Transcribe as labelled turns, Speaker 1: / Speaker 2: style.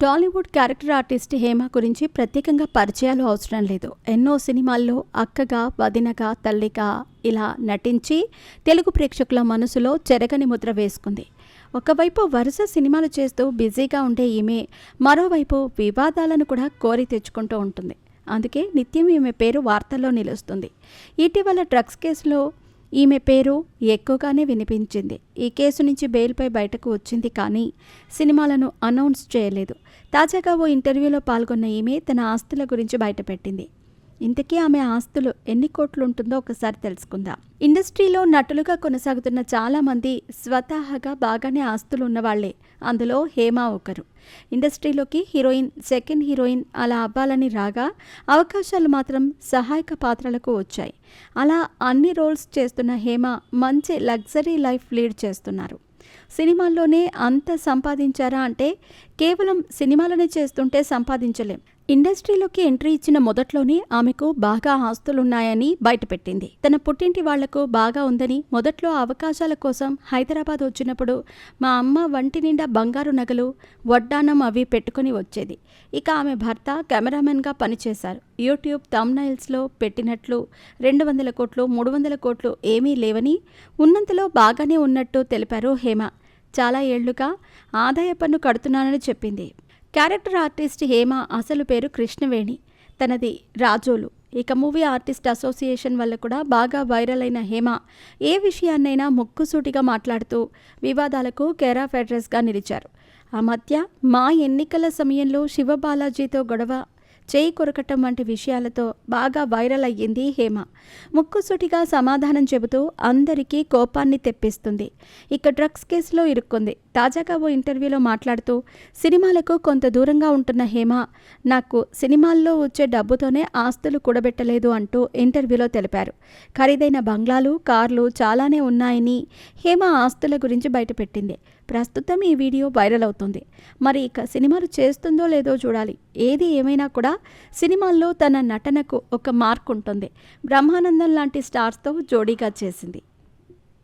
Speaker 1: Tollywood character artist Hema గురించి ప్రత్యేకంగా పరిచయాలు అవసరం లేదు. ఎన్నో సినిమాల్లో అక్కగా, వదినగా, తల్లిగా ఇలా నటించి తెలుగు ప్రేక్షకుల మనసులో చెరగని ముద్ర వేసుకుంది. ఒకవైపు వరుస సినిమాలు చేస్తూ బిజీగా ఉండే ఈమె మరోవైపు వివాదాలను కూడా కోరి తెచ్చుకుంటూ ఉంటుంది. అందుకే నిత్యం ఈమె పేరు వార్తల్లో నిలుస్తుంది. ఇటీవల డ్రగ్స్ కేసులో ఈమె పేరు ఎక్కువగానే వినిపించింది. ఈ కేసు నుంచి బెయిల్పై బయటకు వచ్చింది, కానీ సినిమాలను అనౌన్స్ చేయలేదు. తాజాగా ఓ ఇంటర్వ్యూలో పాల్గొన్న ఈమె తన ఆస్తుల గురించి బయటపెట్టింది. ఇంతకీ ఆమె ఆస్తులు ఎన్ని కోట్లు ఉంటుందో ఒకసారి తెలుసుకుందాం. ఇండస్ట్రీలో నటులుగా కొనసాగుతున్న చాలామంది స్వతహాగా బాగానే ఆస్తులు ఉన్నవాళ్లే. అందులో హేమ ఒకరు. ఇండస్ట్రీలోకి హీరోయిన్, సెకండ్ హీరోయిన్ అలా అవ్వాలని రాగా అవకాశాలు మాత్రం సహాయక పాత్రలకు వచ్చాయి. అలా అన్ని రోల్స్ చేస్తున్న హేమ మంచి లగ్జరీ లైఫ్ లీడ్ చేస్తున్నారు. సినిమాల్లోనే అంత సంపాదించారా అంటే కేవలం సినిమాలనే చేస్తుంటే సంపాదించలేం. ఇండస్ట్రీలోకి ఎంట్రీ ఇచ్చిన మొదట్లోనే ఆమెకు బాగా ఆస్తులున్నాయని బయటపెట్టింది. తన పుట్టింటి వాళ్లకు బాగా ఉందని, మొదట్లో అవకాశాల కోసం హైదరాబాద్ వచ్చినప్పుడు మా అమ్మ వంటి నిండా బంగారు నగలు, వడ్డానం అవి పెట్టుకుని వచ్చేది. ఇక ఆమె భర్త కెమెరామెన్గా పనిచేశారు. యూట్యూబ్ థంబ్నైల్స్లో పెట్టినట్లు 200 కోట్లు, 300 కోట్లు ఏమీ లేవని, ఉన్నంతలో బాగానే ఉన్నట్టు తెలిపారు హేమ. చాలా ఏళ్లుగా ఆదాయ పన్ను కడుతున్నానని చెప్పింది. క్యారెక్టర్ ఆర్టిస్ట్ హేమ అసలు పేరు కృష్ణవేణి. తనది రాజోలు. ఇక మూవీ ఆర్టిస్ట్ అసోసియేషన్ వల్ల కూడా బాగా వైరల్ అయిన హేమ ఏ విషయాన్నైనా ముక్కుసూటిగా మాట్లాడుతూ వివాదాలకు కేర్ ఆఫ్ అడ్రస్గా నిలిచారు. ఆ మధ్య మా ఎన్నికల సమయంలో శివబాలాజీతో గొడవ, చేయి కొరకటం వంటి విషయాలతో బాగా వైరల్ అయ్యింది హేమ. ముక్కుసూటిగా సమాధానం చెబుతూ అందరికీ కోపాన్ని తెప్పిస్తుంది. ఇక డ్రగ్స్ కేసులో ఇరుక్కుంది. తాజాగా ఓ ఇంటర్వ్యూలో మాట్లాడుతూ సినిమాలకు కొంత దూరంగా ఉంటున్న హేమ నాకు సినిమాల్లో వచ్చే డబ్బుతోనే ఆస్తులు కూడబెట్టలేదు అంటూ ఇంటర్వ్యూలో తెలిపారు. ఖరీదైన బంగ్లాలు, కార్లు చాలానే ఉన్నాయని హేమ ఆస్తుల గురించి బయటపెట్టింది. ప్రస్తుతం ఈ వీడియో వైరల్ అవుతుంది. మరి ఇక సినిమాలు చేస్తుందో లేదో చూడాలి. ఏది ఏమైనా కూడా సినిమాల్లో తన నటనకు ఒక మార్క్ ఉంటుంది. బ్రహ్మానందం లాంటి స్టార్స్తో జోడీగా చేసింది.